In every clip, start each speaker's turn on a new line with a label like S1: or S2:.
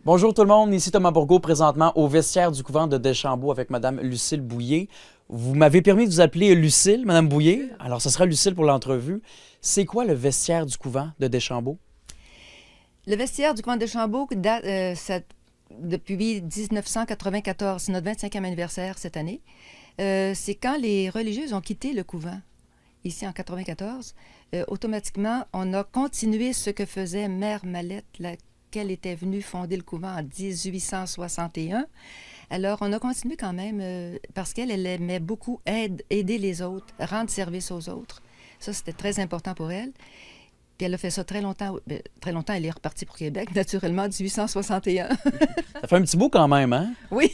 S1: Bonjour tout le monde, ici Thomas Bourgault, présentement au vestiaire du couvent de Deschambault avec Mme Lucille Bouillé. Vous m'avez permis de vous appeler Lucille, Mme Bouillé. Alors, ce sera Lucille pour l'entrevue. C'est quoi le vestiaire du couvent de Deschambault?
S2: Le vestiaire du couvent de Deschambault date depuis 1994. C'est notre 25e anniversaire cette année. C'est quand les religieuses ont quitté le couvent, ici en 1994. Automatiquement, on a continué ce que faisait Mère Mallette, laquelle était venue fonder le couvent en 1861. Alors, on a continué quand même parce qu'elle aimait beaucoup aider les autres, rendre service aux autres. Ça, c'était très important pour elle. Puis elle a fait ça très longtemps. Très longtemps, elle est repartie pour Québec, naturellement, en 1861.
S1: Ça fait un petit bout quand même, hein?
S2: Oui.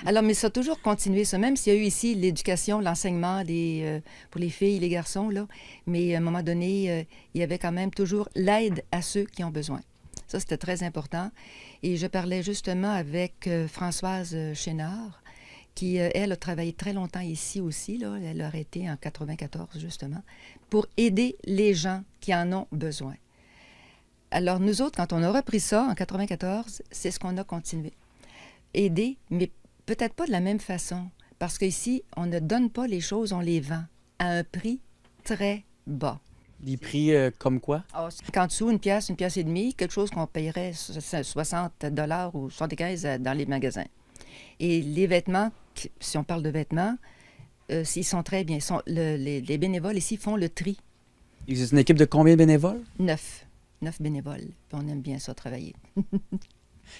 S2: Alors, mais ça a toujours continué, ça. Même s'il y a eu ici l'éducation, l'enseignement pour les filles et les garçons, là. Mais à un moment donné, il y avait quand même toujours l'aide à ceux qui ont besoin. Ça, c'était très important. Et je parlais justement avec Françoise Chénard, qui, elle, a travaillé très longtemps ici aussi. Là. Elle a arrêté en 94, justement, pour aider les gens qui en ont besoin. Alors, nous autres, quand on a repris ça en 94, c'est ce qu'on a continué. Aider, mais peut-être pas de la même façon. Parce qu'ici, on ne donne pas les choses, on les vend à un prix très bas.
S1: Des prix comme quoi?
S2: 50 sous, une pièce et demie, quelque chose qu'on payerait 60 $ ou 75 dans les magasins. Et les vêtements, si on parle de vêtements, ils sont très bien. Les bénévoles ici font le tri.
S1: Il existe une équipe de combien de bénévoles?
S2: 9 bénévoles. Puis on aime bien ça, travailler.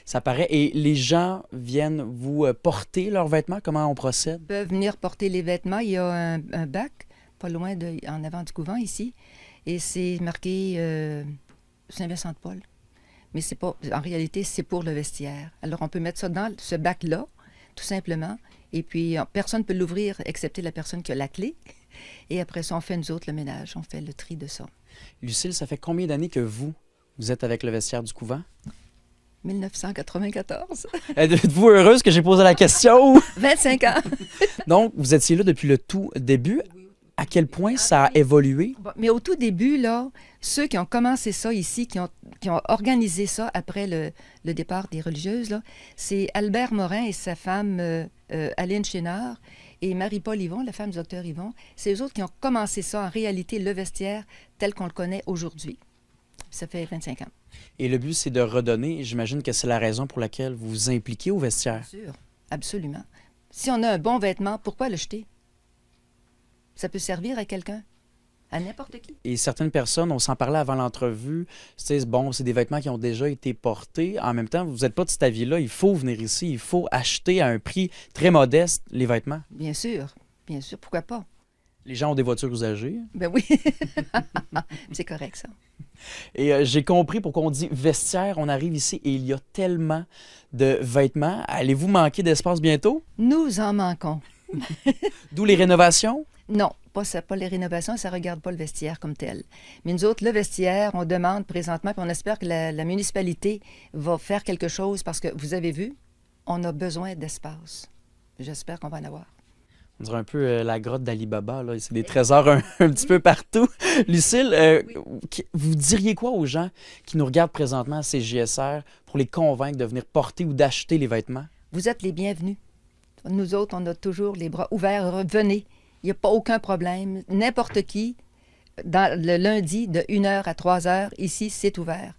S1: Ça paraît. Et les gens viennent vous porter leurs vêtements? Comment on procède?
S2: Ils peuvent venir porter les vêtements. Il y a un bac, pas loin en avant du couvent ici. Et c'est marqué Saint-Vincent-de-Paul. Mais c'est pas, en réalité, c'est pour le vestiaire. Alors, on peut mettre ça dans ce bac-là, tout simplement. Et puis, personne ne peut l'ouvrir, excepté la personne qui a la clé. Et après ça, on fait, nous autres, le ménage. On fait le tri de ça.
S1: Lucille, ça fait combien d'années que vous êtes avec le vestiaire du couvent?
S2: 1994.
S1: Êtes-vous heureuse que j'ai posé la question?
S2: 25 ans.
S1: Donc, vous étiez là depuis le tout début. À quel point ça a évolué?
S2: Mais au tout début, là, ceux qui ont commencé ça ici, qui ont organisé ça après le départ des religieuses, là, c'est Albert Morin et sa femme Aline Chénard et Marie-Paul Yvon, la femme du docteur Yvon. C'est eux autres qui ont commencé ça, en réalité, le vestiaire tel qu'on le connaît aujourd'hui. Ça fait 25 ans.
S1: Et le but, c'est de redonner. J'imagine que c'est la raison pour laquelle vous vous impliquez au vestiaire.
S2: Bien sûr, absolument. Si on a un bon vêtement, pourquoi le jeter? Ça peut servir à quelqu'un, à n'importe qui.
S1: Et certaines personnes, on s'en parlait avant l'entrevue, c'est bon, c'est des vêtements qui ont déjà été portés. En même temps, vous n'êtes pas de cet avis-là, il faut venir ici, il faut acheter à un prix très modeste les vêtements.
S2: Bien sûr, pourquoi pas?
S1: Les gens ont des voitures usagées.
S2: Ben oui, c'est correct ça.
S1: Et j'ai compris pourquoi on dit vestiaire, on arrive ici et il y a tellement de vêtements. Allez-vous manquer d'espace bientôt?
S2: Nous en manquons.
S1: D'où les rénovations?
S2: Non, pas les rénovations, ça ne regarde pas le vestiaire comme tel. Mais nous autres, le vestiaire, on demande présentement, puis on espère que la municipalité va faire quelque chose parce que, vous avez vu, on a besoin d'espace. J'espère qu'on va en avoir.
S1: On dirait un peu la grotte d'Ali Baba, là. C'est des trésors un petit peu partout. Lucille, oui. Vous diriez quoi aux gens qui nous regardent présentement à CJSR pour les convaincre de venir porter ou d'acheter les vêtements?
S2: Vous êtes les bienvenus. Nous autres, on a toujours les bras ouverts. Venez. Il n'y a pas aucun problème. N'importe qui, le lundi, de 1h à 3h, ici, c'est ouvert.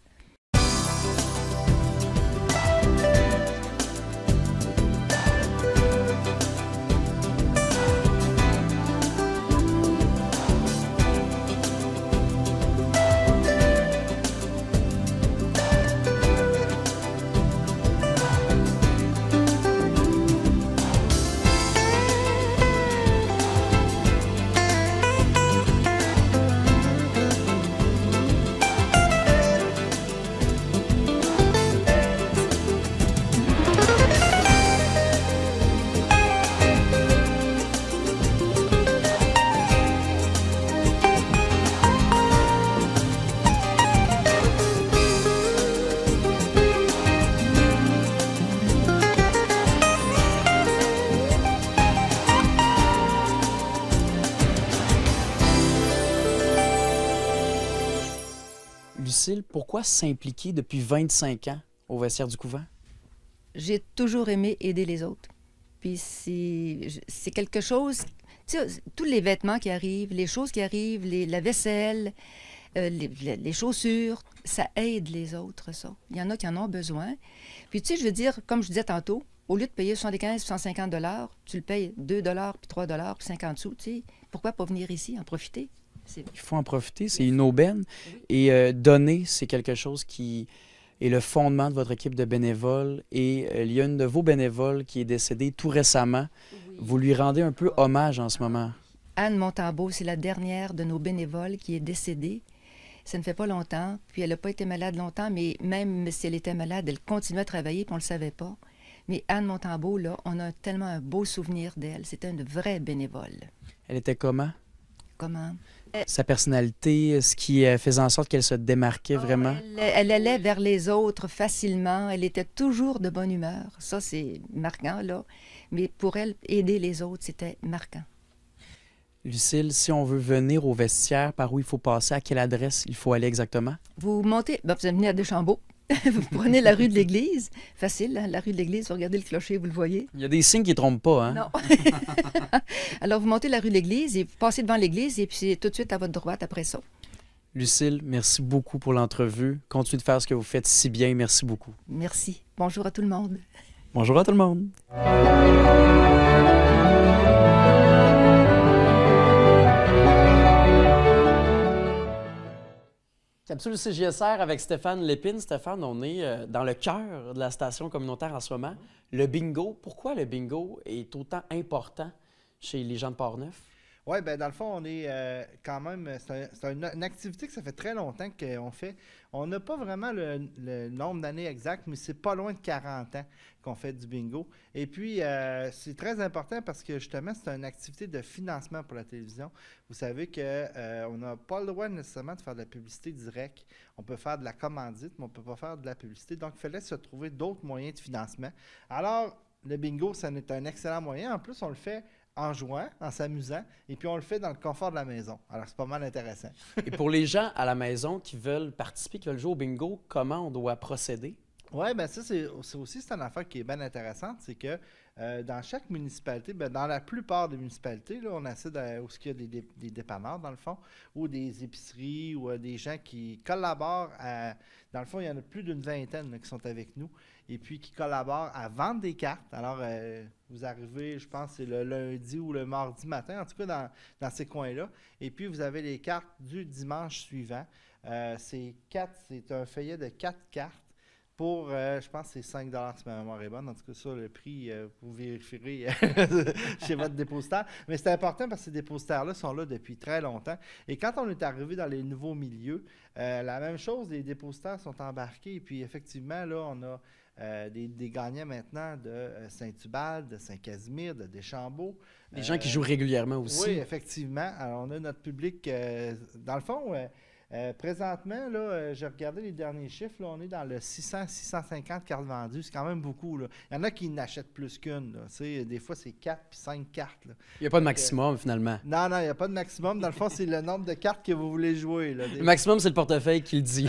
S1: Lucille, pourquoi s'impliquer depuis 25 ans au vestiaire du couvent?
S2: J'ai toujours aimé aider les autres. Puis c'est quelque chose... Tu sais, tous les vêtements qui arrivent, les choses qui arrivent, la vaisselle, les chaussures, ça aide les autres, ça. Il y en a qui en ont besoin. Puis tu sais, je veux dire, comme je disais tantôt, au lieu de payer 75 150 $, tu le payes 2 puis 3 puis 50 sous. Tu sais, pourquoi pas venir ici, en profiter?
S1: Il faut en profiter, c'est une aubaine. Et donner, c'est quelque chose qui est le fondement de votre équipe de bénévoles. Et il y a une de vos bénévoles qui est décédée tout récemment. Oui. Vous lui rendez un peu hommage en ce moment.
S2: Anne Montembeault, c'est la dernière de nos bénévoles qui est décédée. Ça ne fait pas longtemps, puis elle n'a pas été malade longtemps, mais même si elle était malade, elle continuait à travailler, puis on ne le savait pas. Mais Anne Montembeault, là, on a tellement un beau souvenir d'elle. C'était une vraie bénévole.
S1: Elle était comment?
S2: Comment?
S1: Sa personnalité, ce qui faisait en sorte qu'elle se démarquait vraiment?
S2: Elle allait vers les autres facilement. Elle était toujours de bonne humeur. Ça, c'est marquant, là. Mais pour elle, aider les autres, c'était marquant.
S1: Lucille, si on veut venir au vestiaire, par où il faut passer, à quelle adresse il faut aller exactement?
S2: Vous montez, vous venez à Deschambault. Vous prenez la rue de l'Église. Facile, hein? La rue de l'Église, vous regardez le clocher, vous le voyez.
S1: Il y a des signes qui ne trompent pas, hein?
S2: Non. Alors, vous montez la rue de l'Église et vous passez devant l'Église et puis c'est tout de suite à votre droite après ça.
S1: Lucille, merci beaucoup pour l'entrevue. Continuez de faire ce que vous faites si bien. Merci beaucoup.
S2: Merci. Bonjour à tout le monde.
S1: Bonjour à tout le monde. Capsule CJSR avec Stéphane Lépine. Stéphane, on est dans le cœur de la station communautaire en ce moment. Le bingo, pourquoi le bingo est autant important chez les gens de Port-Neuf?
S3: Oui, bien, dans le fond, on est quand même. C'est une activité que ça fait très longtemps qu'on fait. On n'a pas vraiment le nombre d'années exact, mais c'est pas loin de 40 ans qu'on fait du bingo. Et puis, c'est très important parce que justement, c'est une activité de financement pour la télévision. Vous savez qu'on n'a pas le droit nécessairement de faire de la publicité directe. On peut faire de la commandite, mais on ne peut pas faire de la publicité. Donc, il fallait se trouver d'autres moyens de financement. Alors, le bingo, ça en est un excellent moyen. En plus, on le fait en jouant, en s'amusant, et puis on le fait dans le confort de la maison. Alors, c'est pas mal intéressant.
S1: Et pour les gens à la maison qui veulent participer, qui veulent jouer au bingo, comment on doit procéder?
S3: Oui, bien ça, c'est une affaire qui est bien intéressante, c'est que dans chaque municipalité, bien, dans la plupart des municipalités, là, on essaie où il y a des dépanneurs, dans le fond, ou des épiceries, ou des gens qui collaborent dans le fond, il y en a plus d'une vingtaine là, qui sont avec nous, et puis qui collaborent à vendre des cartes. Alors, vous arrivez, je pense, c'est le lundi ou le mardi matin, en tout cas dans ces coins-là, et puis vous avez les cartes du dimanche suivant. C'est un feuillet de 4 cartes. Pour, je pense que c'est 5 si ma mémoire est bonne. En tout cas, ça, le prix, vous vérifierez chez votre dépositaire. Mais c'est important parce que ces dépositaires-là sont là depuis très longtemps. Et quand on est arrivé dans les nouveaux milieux, la même chose, les dépositaires sont embarqués. Et puis, effectivement, là, on a des gagnants maintenant de Saint-Hubal, de Saint-Casimir, de Deschambault.
S1: Des gens qui jouent régulièrement aussi.
S3: Oui, effectivement. Alors, on a notre public, dans le fond... présentement, là, j'ai regardé les derniers chiffres, là, on est dans le 600-650 cartes vendues. C'est quand même beaucoup. Là. Il y en a qui n'achètent plus qu'une. Des fois, c'est 4 puis 5 cartes. Là.
S1: Il n'y a pas de maximum, finalement.
S3: Non, il n'y a pas de maximum. Dans le fond, c'est le nombre de cartes que vous voulez jouer. Là.
S1: Le maximum, c'est le portefeuille qui le dit.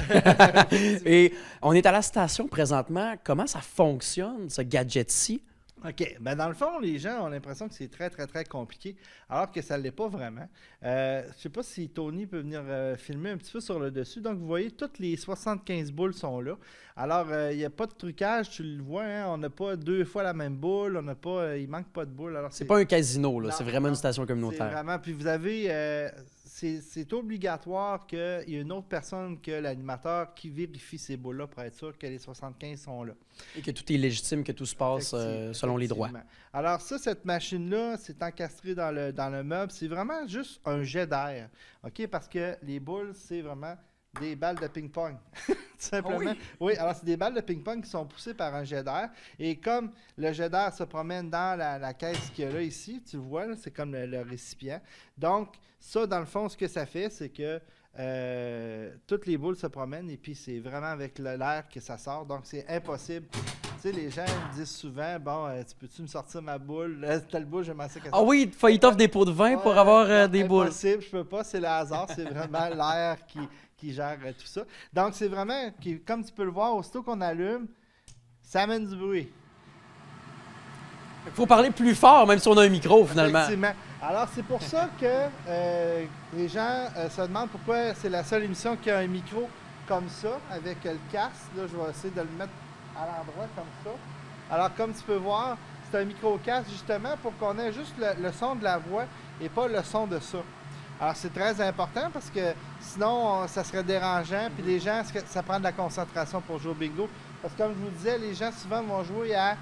S1: Et on est à la station présentement. Comment ça fonctionne, ce gadget-ci?
S3: OK. Ben dans le fond, les gens ont l'impression que c'est très, très, très compliqué, alors que ça ne l'est pas vraiment. Je ne sais pas si Tony peut venir filmer un petit peu sur le dessus. Donc, vous voyez, toutes les 75 boules sont là. Alors, il n'y a pas de trucage, tu le vois. Hein? On n'a pas 2 fois la même boule. Il ne manque pas de boules. Alors,
S1: c'est pas un casino, là. C'est vraiment une station communautaire.
S3: C'est vraiment. Puis, vous avez... c'est obligatoire qu'il y ait une autre personne que l'animateur qui vérifie ces boules-là pour être sûr que les 75 sont là.
S1: Et que tout est légitime, que tout se passe selon les droits.
S3: Alors ça, cette machine-là, c'est encastré dans le meuble. C'est vraiment juste un jet d'air. OK? Parce que les boules, c'est vraiment des balles de ping-pong. Tout simplement. Oh oui. Oui, alors c'est des balles de ping-pong qui sont poussées par un jet d'air. Et comme le jet d'air se promène dans la caisse qu'il y a là ici, tu le vois, là, c'est comme le récipient. Donc, ça, dans le fond, ce que ça fait, c'est que toutes les boules se promènent et puis c'est vraiment avec l'air que ça sort. Donc, c'est impossible. Tu sais, les gens me disent souvent, bon, tu peux-tu me sortir ma boule? Telle boule, je m'en sais que ça.
S1: Ah oui, il t'offre des pots de vin pour avoir des boules.
S3: C'est impossible, je peux pas, c'est le hasard. C'est vraiment l'air qui gère tout ça. Donc, c'est vraiment, comme tu peux le voir, aussitôt qu'on allume, Ça amène du bruit.
S1: Il faut parler plus fort, même si on a un micro, finalement.
S3: Effectivement. Alors, c'est pour ça que les gens se demandent pourquoi c'est la seule émission qui a un micro comme ça, avec le casque. Là, je vais essayer de le mettre à l'endroit comme ça. Alors, comme tu peux voir, c'est un micro-casque, justement, pour qu'on ait juste le son de la voix et pas le son de ça. Alors, c'est très important parce que sinon, ça serait dérangeant. Puis les gens, ça prend de la concentration pour jouer au bingo. Parce que, comme je vous disais, les gens souvent vont jouer à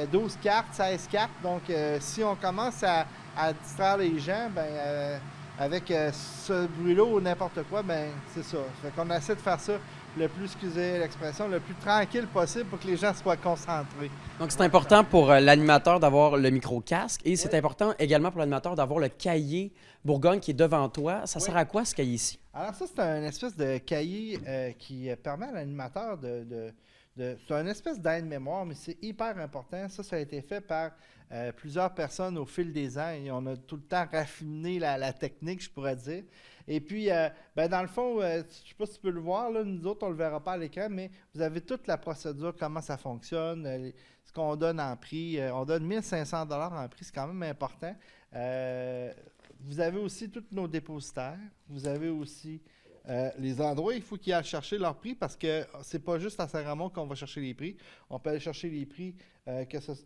S3: 12 cartes, 16 cartes. Donc, si on commence à distraire les gens, ben, avec ce bruit-là ou n'importe quoi, ben, c'est ça. Fait qu'on essaie de faire ça le plus, excusez l'expression, le plus tranquille possible pour que les gens soient concentrés.
S1: Donc, c'est important pour l'animateur d'avoir le micro-casque et c'est important également pour l'animateur d'avoir le cahier Bourgogne qui est devant toi. Ça sert à quoi, ce cahier-ci?
S3: Alors ça, c'est un espèce de cahier qui permet à l'animateur c'est une espèce d'aide-mémoire, mais c'est hyper important. Ça a été fait par plusieurs personnes au fil des ans et on a tout le temps raffiné la technique, je pourrais dire. Et puis, dans le fond, je ne sais pas si tu peux le voir, là, nous autres, on ne le verra pas à l'écran, mais vous avez toute la procédure, comment ça fonctionne, ce qu'on donne en prix. On donne 1500 $ en prix, c'est quand même important. Vous avez aussi tous nos dépositaires. Vous avez aussi les endroits, il faut qu'ils aillent chercher leur prix parce que c'est pas juste à Saint-Ramon qu'on va chercher les prix. On peut aller chercher les prix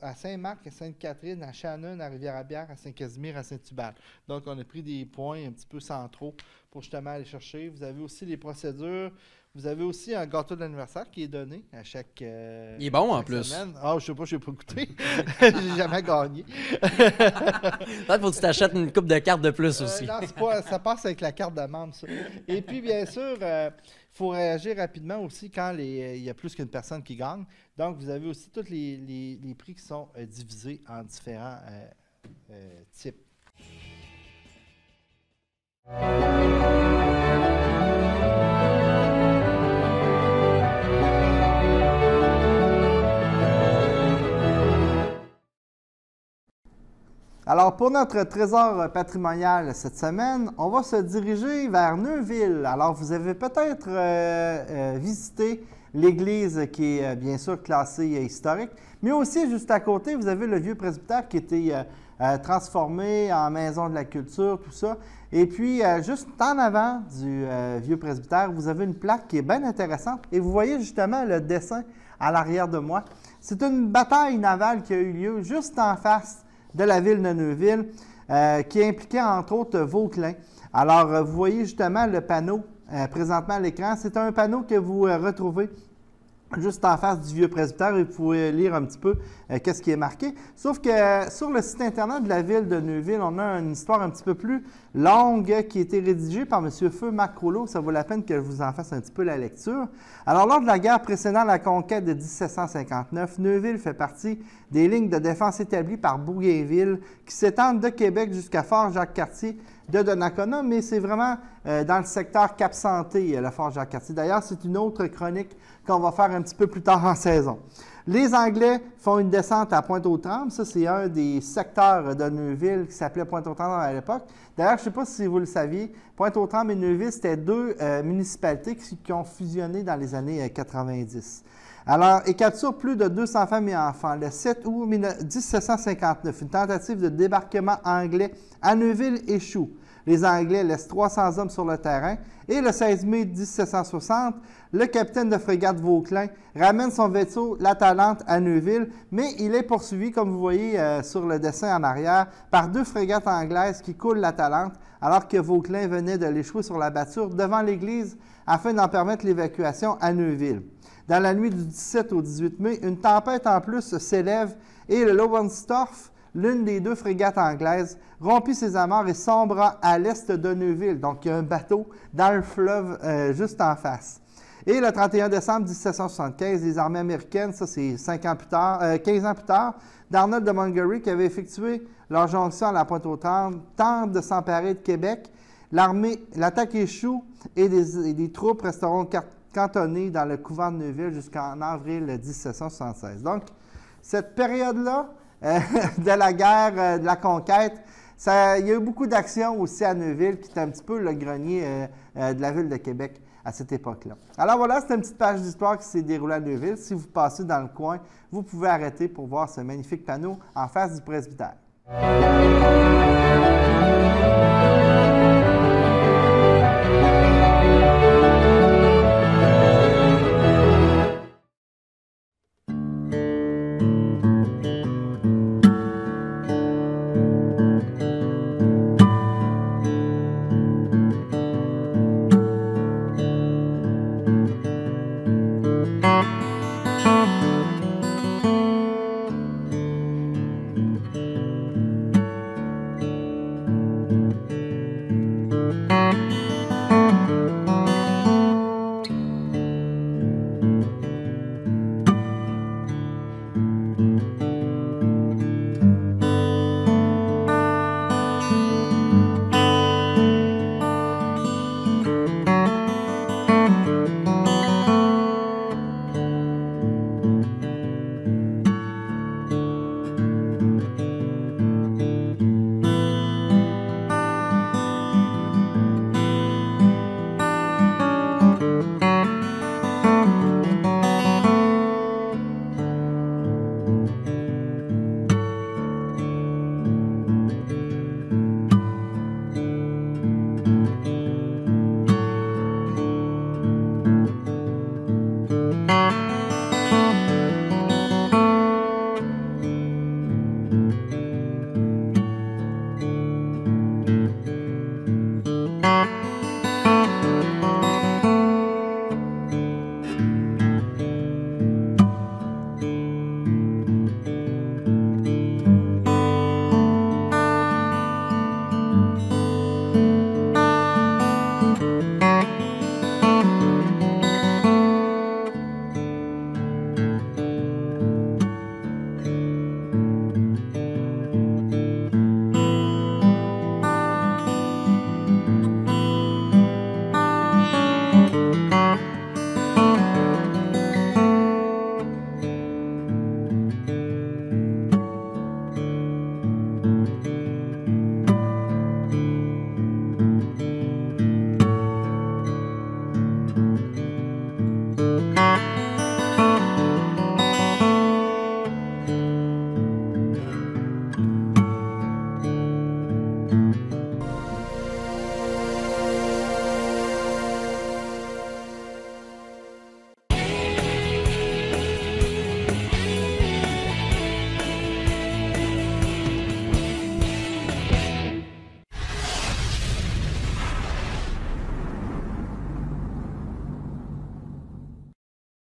S3: à Saint-Marc, à Sainte-Catherine, à Shannon, à Rivière-à-Bière, à Saint-Casimir, à Saint-Hubert. Donc, on a pris des points un petit peu centraux pour justement aller chercher. Vous avez aussi les procédures. Vous avez aussi un gâteau d'anniversaire qui est donné à chaque
S1: il est bon en plus.
S3: semaine. Ah, je sais pas, je n'ai pas goûté. J'ai jamais gagné.
S1: Peut-être faut que tu t'achètes une coupe de cartes de plus aussi.
S3: Non, c'est pas, ça passe avec la carte de membre, ça. Et puis, bien sûr, il faut réagir rapidement aussi quand il y a plus qu'une personne qui gagne. Donc, vous avez aussi tous les prix qui sont divisés en différents types. Alors, pour notre trésor patrimonial cette semaine, on va se diriger vers Neuville. Alors, vous avez peut-être visité l'église qui est bien sûr classée historique, mais aussi juste à côté, vous avez le vieux presbytère qui a été transformé en maison de la culture, tout ça. Et puis, juste en avant du vieux presbytère, vous avez une plaque qui est bien intéressante et vous voyez justement le dessin à l'arrière de moi. C'est une bataille navale qui a eu lieu juste en face de la ville de Neuville, qui impliquait entre autres Vauclin. Alors, vous voyez justement le panneau présentement à l'écran. C'est un panneau que vous retrouvez juste en face du vieux presbytère et vous pouvez lire un petit peu qu'est-ce qui est marqué. Sauf que sur le site internet de la ville de Neuville, on a une histoire un petit peu plus longue qui a été rédigée par M. Feu Marc Rouleau. Ça vaut la peine que je vous en fasse un petit peu la lecture. Alors, lors de la guerre précédant la conquête de 1759, Neuville fait partie des lignes de défense établies par Bougainville qui s'étendent de Québec jusqu'à Fort-Jacques-Cartier de Donnacona, mais c'est vraiment dans le secteur Cap-Santé, le Fort-Jacques-Cartier. D'ailleurs, c'est une autre chronique qu'on va faire un petit peu plus tard en saison. Les Anglais font une descente à Pointe-aux-Trembles. Ça, c'est un des secteurs de Neuville qui s'appelait Pointe-aux-Trembles à l'époque. D'ailleurs, je ne sais pas si vous le saviez, Pointe-aux-Trembles et Neuville, c'était deux municipalités qui ont fusionné dans les années 90. Alors, et capture plus de 200 femmes et enfants. Le 7 août 1759, une tentative de débarquement anglais à Neuville échoue. Les Anglais laissent 300 hommes sur le terrain. Et le 16 mai 1760, le capitaine de frégate Vauclin ramène son vaisseau l'Atalante à Neuville, mais il est poursuivi, comme vous voyez sur le dessin en arrière, par deux frégates anglaises qui coulent l'Atalante, alors que Vauclin venait de l'échouer sur la batture devant l'église afin d'en permettre l'évacuation à Neuville. Dans la nuit du 17 au 18 mai, une tempête en plus s'élève et le Lowestoft, l'une des deux frégates anglaises, rompit ses amarres et sombra à l'est de Neuville. Donc, il y a un bateau dans le fleuve juste en face. Et le 31 décembre 1775, les armées américaines, ça c'est 15 ans plus tard, d'Arnold de Montgomery, qui avait effectué leur jonction à la Pointe-aux-Trembles, tentent de s'emparer de Québec. L'attaque échoue et des troupes resteront cantonnées dans le couvent de Neuville jusqu'en avril 1776. Donc, cette période-là de la guerre, de la conquête, il y a eu beaucoup d'actions aussi à Neuville, qui est un petit peu le grenier de la ville de Québec. à cette époque-là. Alors voilà, c'est une petite page d'histoire qui s'est déroulée à Neuville. Si vous passez dans le coin, vous pouvez arrêter pour voir ce magnifique panneau en face du presbytère.